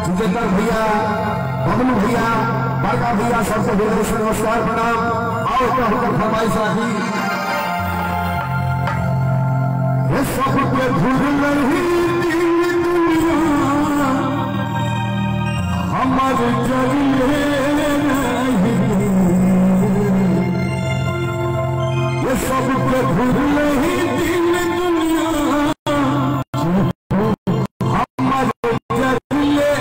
जितेंद्र भैया, बबलू भैया, बड़का भैया, सबसे दिल से नमस्कार प्रणाम। आओ कहकर फरमाइश रखी सब पे भूल नहीं दुनिया हमारे जरिए ये सब पे भूल नहीं दुनिया हमारे जरिए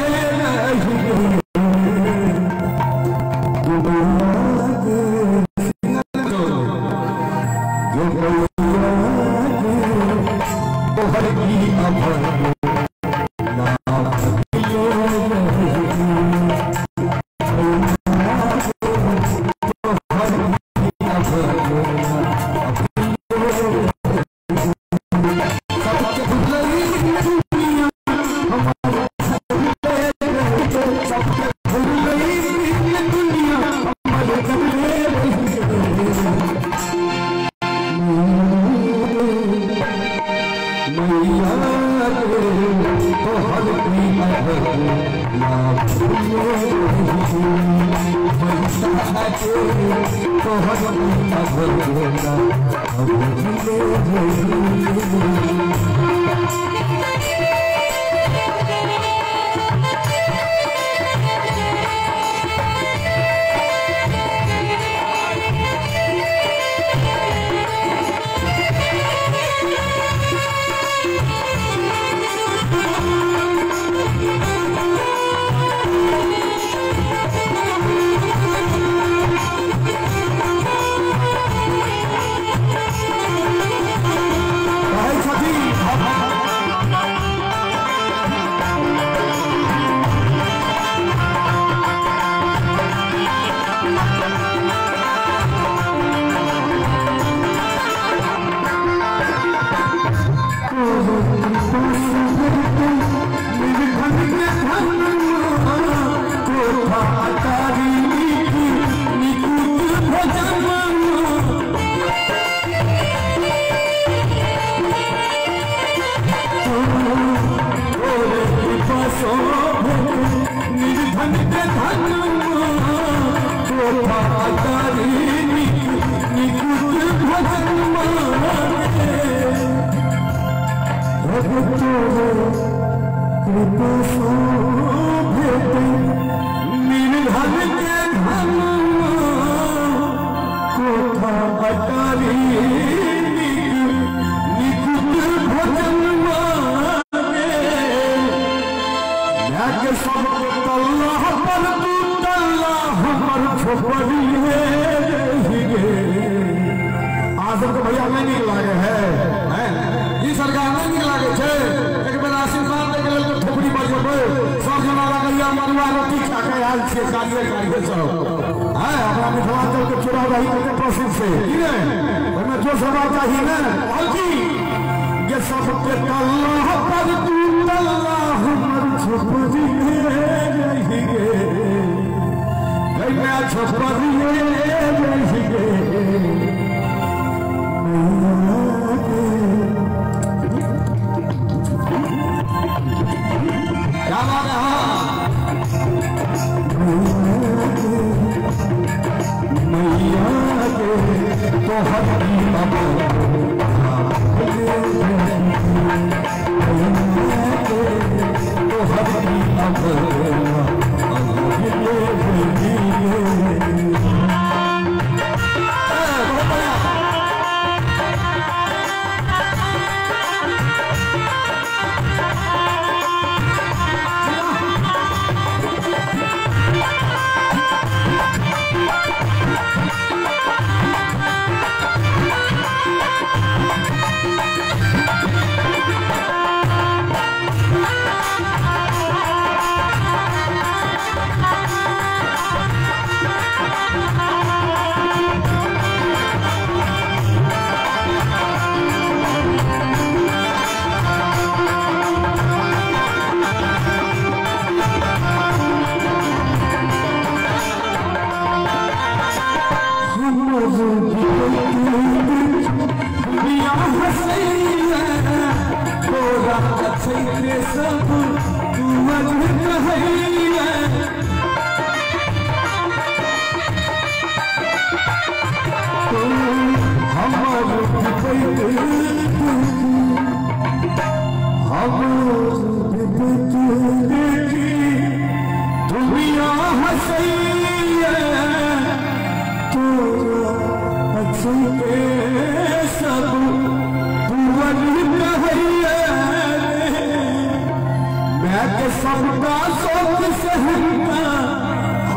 मैं के सबका सोच से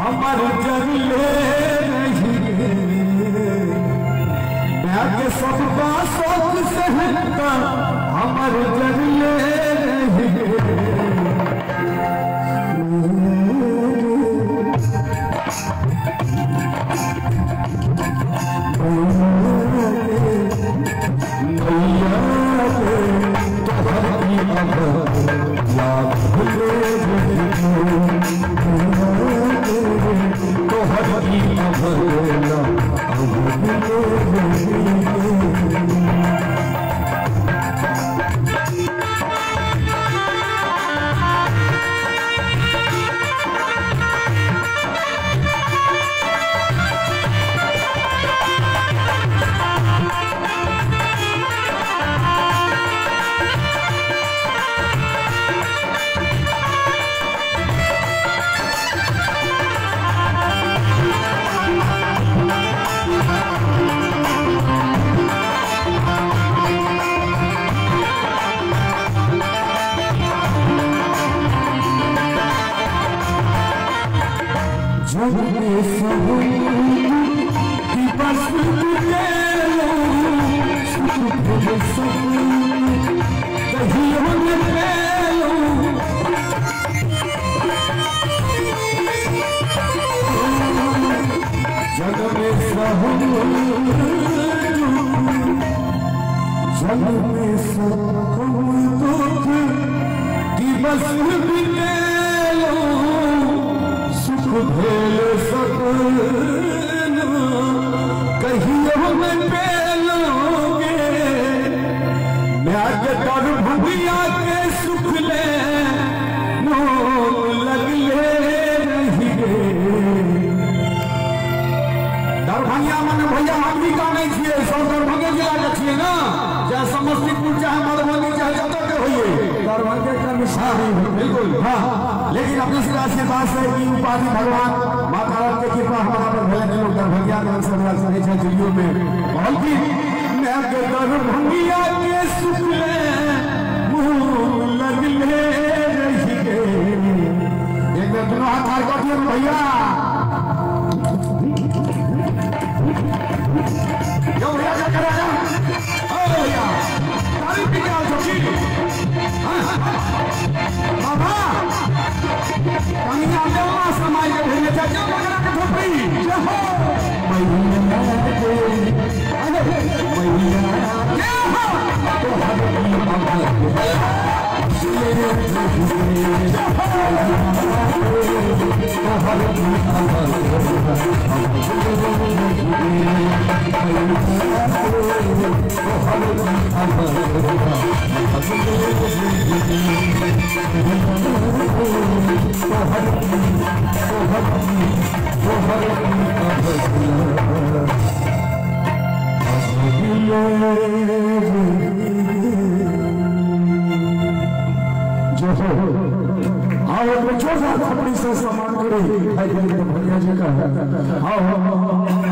हमर जरिए रही मैं के सबका सोच से हमर जरिए रही लेकिन अपनी आशीर्वाद से उपाधि भगवान माता रानी की कृपा हमारा पर भले लोग दरभंगिया में दिल्ली में बल्कि मैं दरभंगिया के सुख मुंह लगले रही एक बार दोनों हाथ हार कर दिए भैया जो भैया क्या करेगा भैया तारीफ की क्या होगी बाबा कमियां देवा समाज के भेजे थे क्या मगरा के ठोपड़ी जय हो मैया जय हो तो हमारी अपनी से सम्मान करी भैया जी का आओ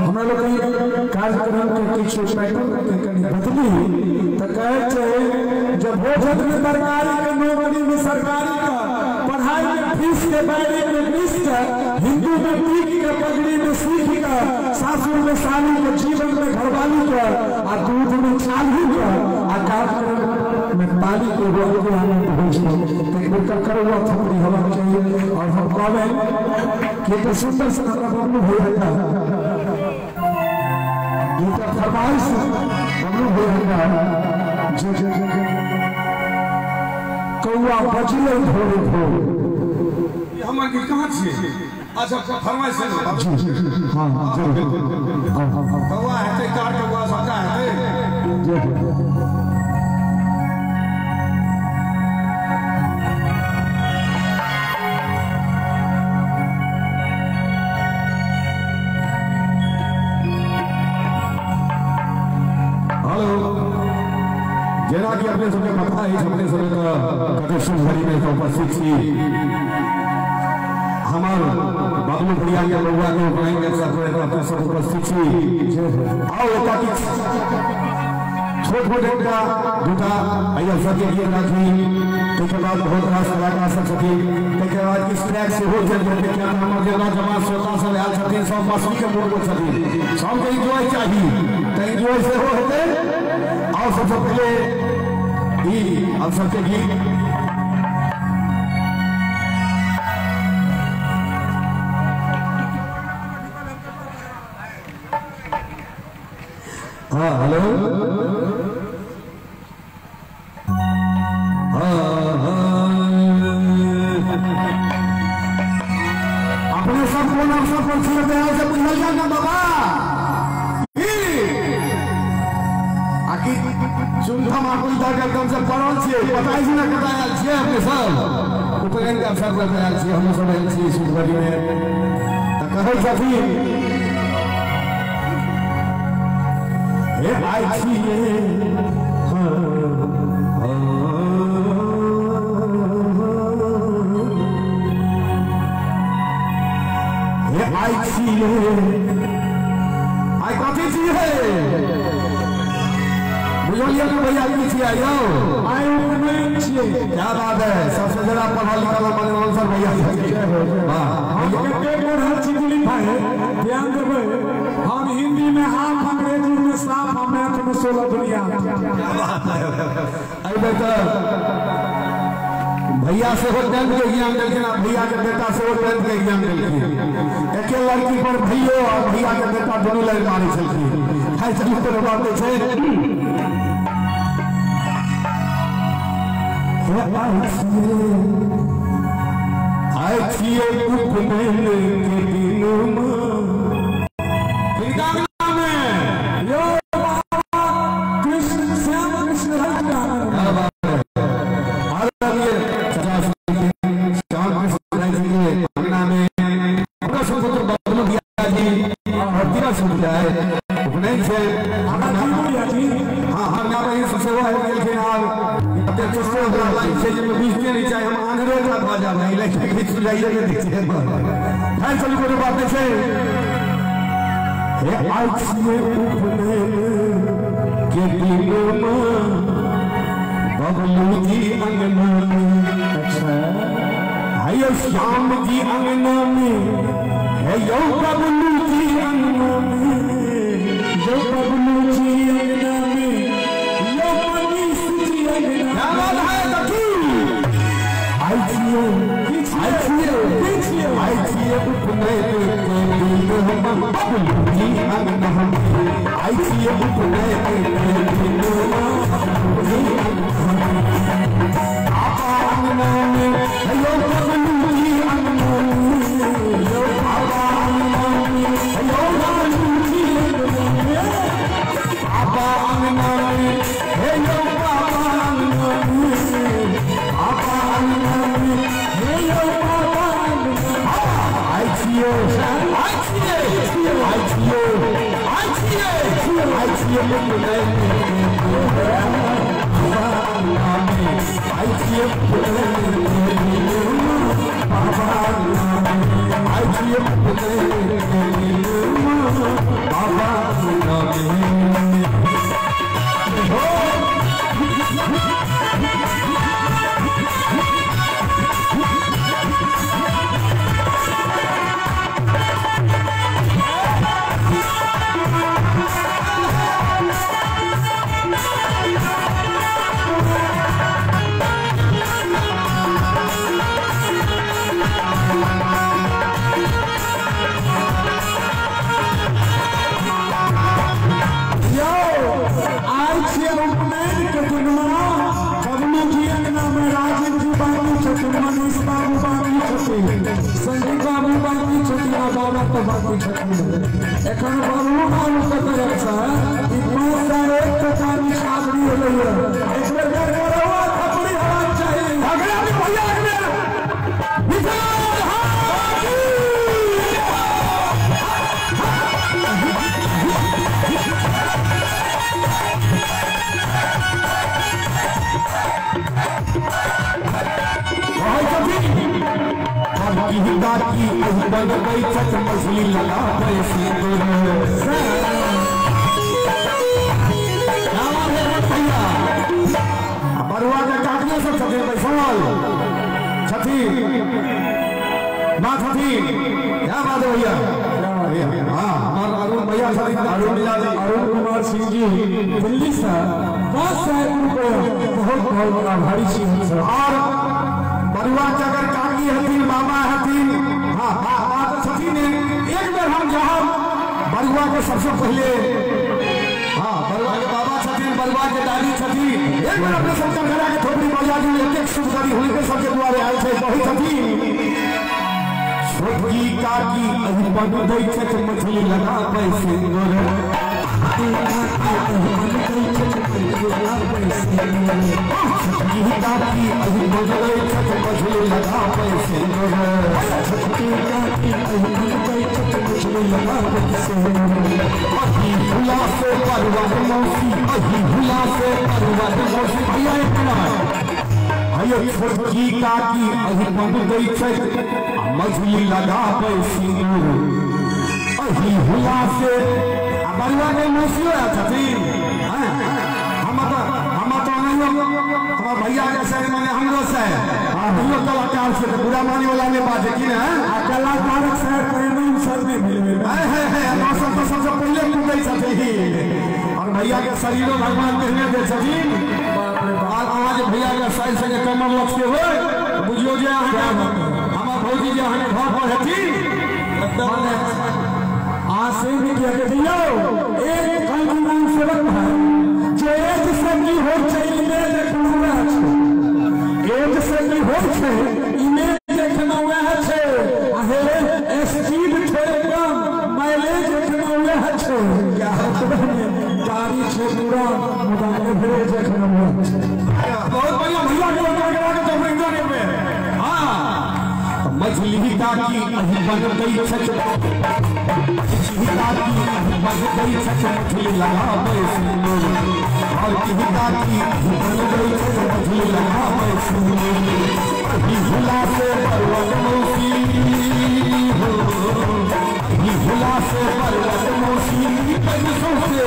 हम लोग कार्यक्रम के किछु बदली तो कहे जब भोजन में सरकारी के नौकरी में सरकारी का पढ़ाई में फीस के बारे में मिस हिंदू में पीठ के पगड़ी में सीख कर सासुर में साली के जीवन में घरवाली कर और दूध में चाली कर और कार्यक्रम में ताली को करुआ थोड़ी हवा चाहिए और हम कहें कि तो सुंदर से बबलू भैया गीता फरमाइश बबलू भैया कौआ बजले भोरे भोर हमर की कहां छे अच्छा फरमाइश है हां कौआ है कार कौआ सबका है जना कि अपने सबके पता है अपने सबके भरी में उपस्थित थी हमारे बबलू भैया के लोगों के उपनाएंगे सब अपने सब उपस्थित थी आओ छोट छोट का दूटा भैया सबके लिए राखी के बाद बहुत रास कलाकार सब छथिन के बाद किस ट्रैक से हो चल के क्या नाम जेला जमा श्रोता सब आयल छथिन सब मस्ती के मूड में छथिन सबके एंजॉय चाहिए तो एंजॉय से हो होते और सबसे पहले ई हम सबके गीत हाँ हेलो अपने सब को नाम सब पर छुड़ दे से बुझल जाना बाबा आखिर सुनता माकुल दा के एकदम से पड़ल छे पता ही ना कता आयल छे अपने सब उपकरण के अवसर पर आयल छे हम सब आयल छे सुखबरी में त कहै छथिन हे आई छिए आई छिए आई कथी छिए बुझलिए ना भैया की छिए आयो आई उपनयन छिए क्या बात है सबसे ज्यादा पढ़ा लिखा मनोरंजन सर भैया हां हम कते पढ़ल छी दिलीप भाई ध्यान देबै हम हिंदी में हाफ अंग्रेजी में साफ मैथ में 16 दुनिया आई बेटा भैया से हो 10th के एग्जाम देलखिन भैया के बेटा से हो 10th के एग्जाम देलखिन एके लड़की पर भैयो और भैया के बेटा दोनों लड़ मारे छलखिन है चलू तो बात छै आई छिए उपनयन के दिनों में यो कृष्ण श्याम कृष्ण राधा बबलू जी अंगना में है श्याम जी अंगना में है यो बबलू जी अंगना में यो बबलू जी अंगना में यो मनीष जी अंगना है आई छिए उपनयन के दिनों में बबलू जी अंगना में आई छिए उपनयन के दिनों में अंगना में हेलो बबलू जी अंगना में हेलो अंगना में हेलो बबलू जी आपा अंगना में हेलो बाबा अंगना में आपा अंगना में हेलो बाबा अंगना आई छिए संगीत बाबू बाकी छथिन बाबा तो बाकी छथिन एखन बाबू बाबू के तरफ से इतना सारे प्रकार की शादी हो रही है इसमें घर करवा थपड़ी होना चाहिए अगला भी भैया विशाल हाथी की बन गई छत मछली लगा सिंदूर बरुआ के काटिए सब छथी बैसल छथी माँ छथी क्या बात है भैया हाँ अरुण भैया अरुण कुमार सिंह जी दिल्ली से 10 रुपये बहुत बहुत आभारी छी और बरुआ के अगर काकी हथिन मामा हथिन हाँ हाँ बात छथी ने एक बार हम जहाँ बरुआ के सबसे पहले हाँ बरुआ के बाबा छथिन बरुआ के दादी छथिन एक बार अपने शंकर घरा के थोपड़ी बजा दी एक शुभ करी हुई के सबके द्वारे आए थे बहुत छथिन छोटकी काकी अभी बन गई छत मछली लगा पैसे छोटकी काकी अभी बन गई छत मछली लगा पैसे छोटकी काकी अभी बन गई छत मछली लगा पैसे अभी भुला से परवत मौसी अभी भुला से परवत मौसी भैया एक भैया छोटकी काकी अभी बन गई छत मछली लगा पैसी अही हुला से बरुआ के मौसी छथिन हम तो नहीं हमारे भैया के शहर में हमरो से हमरो कलाकार से पूरा मानी वाला ने बात है कि ना कलाकार शहर परिणाम सर में मिले सबसे पहले पूछे छथिन और भैया के शरीरों भगवान कहने दे छथिन आज भैया के शरीर से कमर लक्ष्य के हो बुझियो जे भौजी जी हमें घर पर हथिन आसे भी क्या के दियो एक कानून सेवक है जो एक संगी हो चाहिए देखना है एक संगी हो चाहिए इन्हें देखना हुआ है आहे स्पीड थोड़े कम माइलेज देखना हुआ है क्या गाड़ी से पूरा मोबाइल भेज देखना हुआ बहुत बढ़िया भैया के लगा के तो इंजन में हां मछली काकी अही बन गई छत मछली काकी अही बन गई छत मछली लगा पैसे और की काकी अही बन गई छत मछली लगा पैसे अही भुला से पर्वत मौसी अही भुला से पर्वत मौसी पैसों से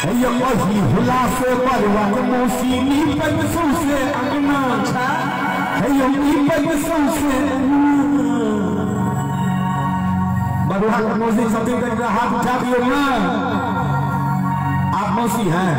अही भुला से पर्वत मौसी पैसों से अंगना बरुआ का मौसी सभी का हाथ उठा दियो ना आप मौसी हैं